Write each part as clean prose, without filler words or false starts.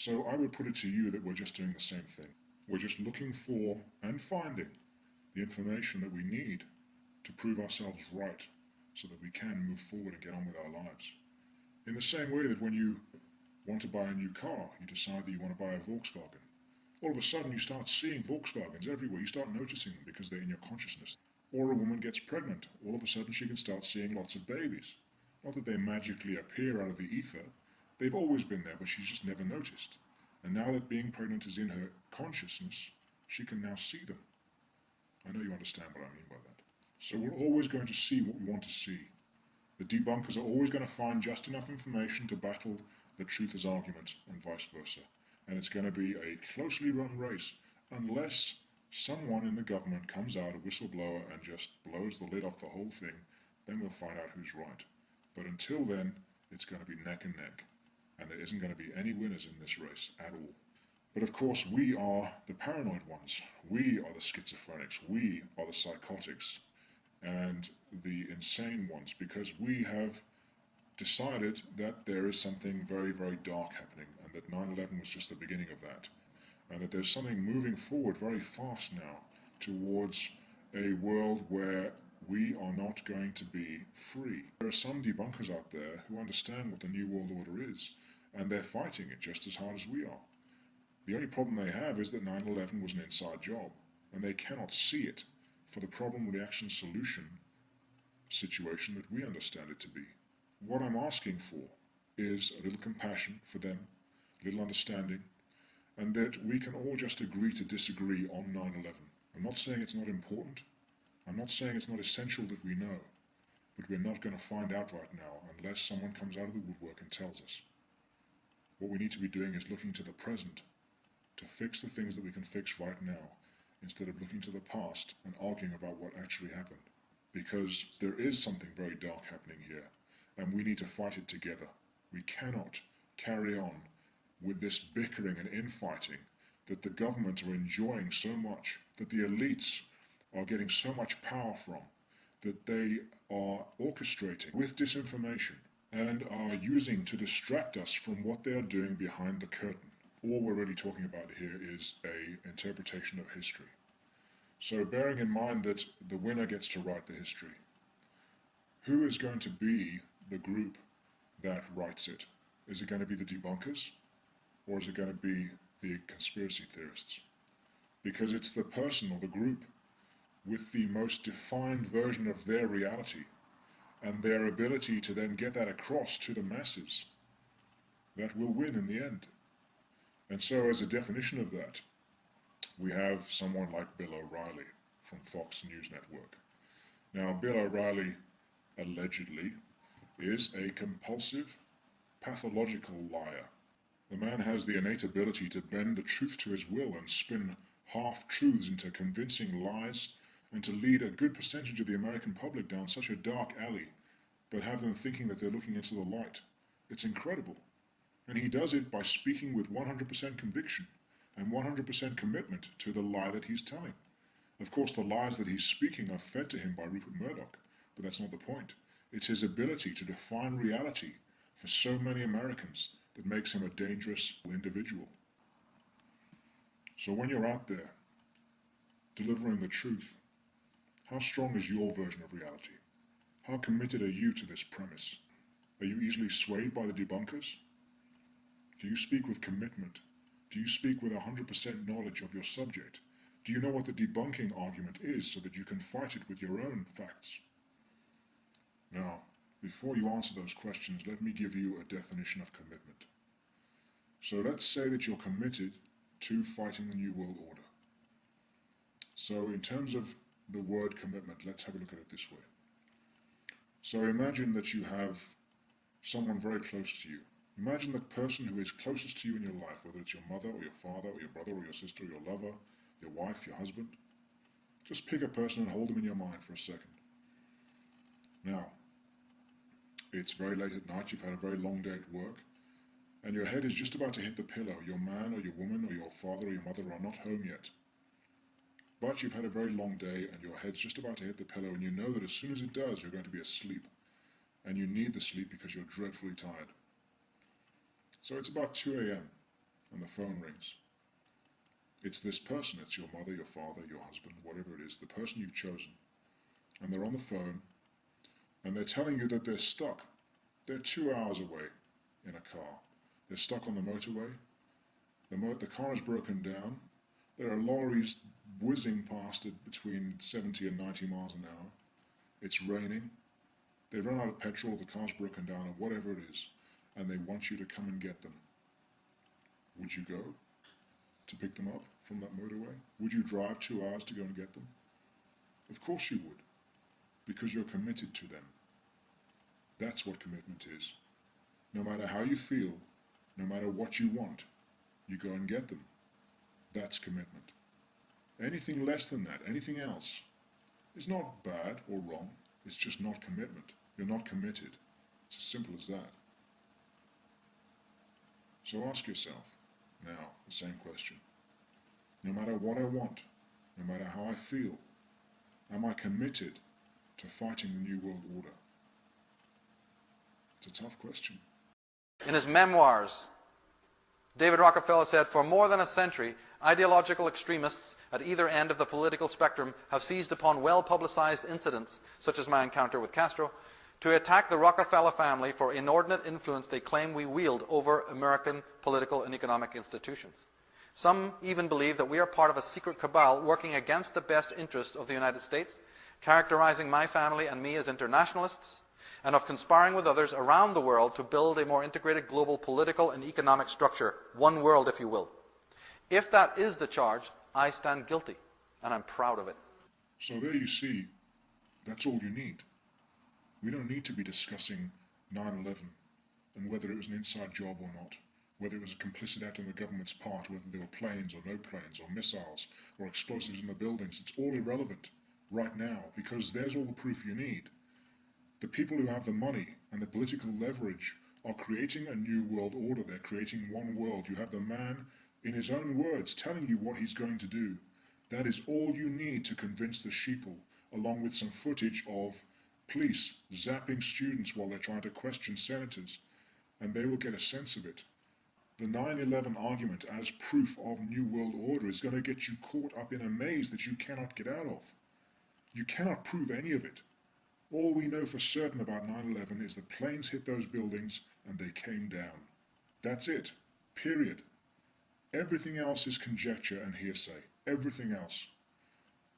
So I would put it to you that we're just doing the same thing. We're just looking for and finding the information that we need to prove ourselves right so that we can move forward and get on with our lives. In the same way that when you want to buy a new car, you decide that you want to buy a Volkswagen. All of a sudden you start seeing Volkswagens everywhere. You start noticing them because they're in your consciousness. Or a woman gets pregnant. All of a sudden she can start seeing lots of babies. Not that they magically appear out of the ether. They've always been there, but she's just never noticed. And now that being pregnant is in her consciousness, she can now see them. I know you understand what I mean by that. So we're always going to see what we want to see. The debunkers are always going to find just enough information to battle the truthers' argument and vice versa. And it's going to be a closely run race unless someone in the government comes out, a whistleblower, and just blows the lid off the whole thing. Then we'll find out who's right. But until then, it's going to be neck and neck. And there isn't going to be any winners in this race at all. But of course, we are the paranoid ones. We are the schizophrenics. We are the psychotics and the insane ones, because we have decided that there is something very, very dark happening, and that 9/11 was just the beginning of that, and that there's something moving forward very fast now towards a world where we are not going to be free. There are some debunkers out there who understand what the New World Order is, and they're fighting it just as hard as we are. The only problem they have is that 9/11 was an inside job, and they cannot see it for the problem-reaction-solution situation that we understand it to be. What I'm asking for is a little compassion for them, a little understanding, and that we can all just agree to disagree on 9/11. I'm not saying it's not important. I'm not saying it's not essential that we know, but we're not going to find out right now unless someone comes out of the woodwork and tells us. What we need to be doing is looking to the present to fix the things that we can fix right now, instead of looking to the past and arguing about what actually happened. Because there is something very dark happening here, and we need to fight it together. We cannot carry on with this bickering and infighting that the government are enjoying so much, that the elites are getting so much power from, that they are orchestrating with disinformation and are using to distract us from what they are doing behind the curtain. All we're really talking about here is an interpretation of history. So bearing in mind that the winner gets to write the history, who is going to be the group that writes it? Is it going to be the debunkers, or is it going to be the conspiracy theorists? Because it's the person or the group with the most defined version of their reality and their ability to then get that across to the masses that will win in the end. And so as a definition of that, we have someone like Bill O'Reilly from Fox News Network. Now, Bill O'Reilly allegedly is a compulsive, pathological liar. The man has the innate ability to bend the truth to his will and spin half-truths into convincing lies, and to lead a good percentage of the American public down such a dark alley, but have them thinking that they're looking into the light. It's incredible. And he does it by speaking with 100% conviction and 100% commitment to the lie that he's telling. Of course, the lies that he's speaking are fed to him by Rupert Murdoch, but that's not the point. It's his ability to define reality for so many Americans that makes him a dangerous individual. So when you're out there delivering the truth, how strong is your version of reality? How committed are you to this premise? Are you easily swayed by the debunkers? Do you speak with commitment? Do you speak with 100% knowledge of your subject? Do you know what the debunking argument is so that you can fight it with your own facts? Now, before you answer those questions, let me give you a definition of commitment. So let's say that you're committed to fighting the New World Order. So in terms of the word commitment, let's have a look at it this way. So imagine that you have someone very close to you. Imagine the person who is closest to you in your life, whether it's your mother or your father or your brother or your sister or your lover, your wife, your husband. Just pick a person and hold them in your mind for a second. Now, it's very late at night, you've had a very long day at work, and your head is just about to hit the pillow. Your man or your woman or your father or your mother are not home yet. But you've had a very long day and your head's just about to hit the pillow, and you know that as soon as it does, you're going to be asleep. And you need the sleep because you're dreadfully tired. So it's about 2 a.m. and the phone rings. It's this person, it's your mother, your father, your husband, whatever it is, the person you've chosen. And they're on the phone, and they're telling you that they're stuck. They're 2 hours away in a car. They're stuck on the motorway. The car is broken down. There are lorries whizzing past it between 70 and 90 miles an hour. It's raining. They've run out of petrol, the car's broken down, or whatever it is, and they want you to come and get them. Would you go to pick them up from that motorway? Would you drive 2 hours to go and get them? Of course you would, because you're committed to them. That's what commitment is. No matter how you feel, no matter what you want, you go and get them. That's commitment. Anything less than that, anything else, is not bad or wrong. It's just not commitment. You're not committed. It's as simple as that. So ask yourself now the same question. No matter what I want, no matter how I feel, am I committed to fighting the New World Order? It's a tough question. In his memoirs, David Rockefeller said, "For more than a century, ideological extremists at either end of the political spectrum have seized upon well-publicized incidents, such as my encounter with Castro, to attack the Rockefeller family for inordinate influence they claim we wield over American political and economic institutions. Some even believe that we are part of a secret cabal working against the best interest of the United States, characterizing my family and me as internationalists, and of conspiring with others around the world to build a more integrated global political and economic structure, one world, if you will. If that is the charge, I stand guilty, and I'm proud of it." So there you see, that's all you need. We don't need to be discussing 9/11 and whether it was an inside job or not, whether it was a complicit act on the government's part, whether there were planes or no planes or missiles or explosives in the buildings. It's all irrelevant right now because there's all the proof you need. The people who have the money and the political leverage are creating a new world order. They're creating one world. You have the man, in his own words, telling you what he's going to do. That is all you need to convince the sheeple, along with some footage of police zapping students while they're trying to question senators, and they will get a sense of it. The 9/11 argument as proof of New World Order is going to get you caught up in a maze that you cannot get out of. You cannot prove any of it. All we know for certain about 9/11 is the planes hit those buildings and they came down. That's it. Period. Everything else is conjecture and hearsay. Everything else.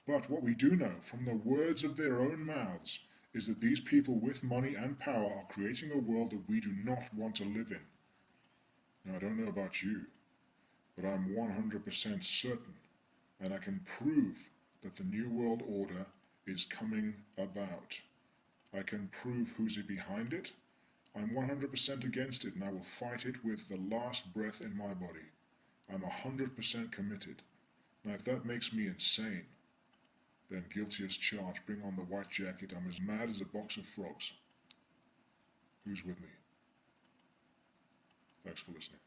But what we do know from the words of their own mouths is that these people with money and power are creating a world that we do not want to live in. Now, I don't know about you, but I'm 100% certain, and I can prove that the New World Order is coming about. I can prove who's behind it. I'm 100% against it, and I will fight it with the last breath in my body. I'm 100% committed. Now, if that makes me insane, then guilty as charged. Bring on the white jacket. I'm as mad as a box of frogs. Who's with me? Thanks for listening.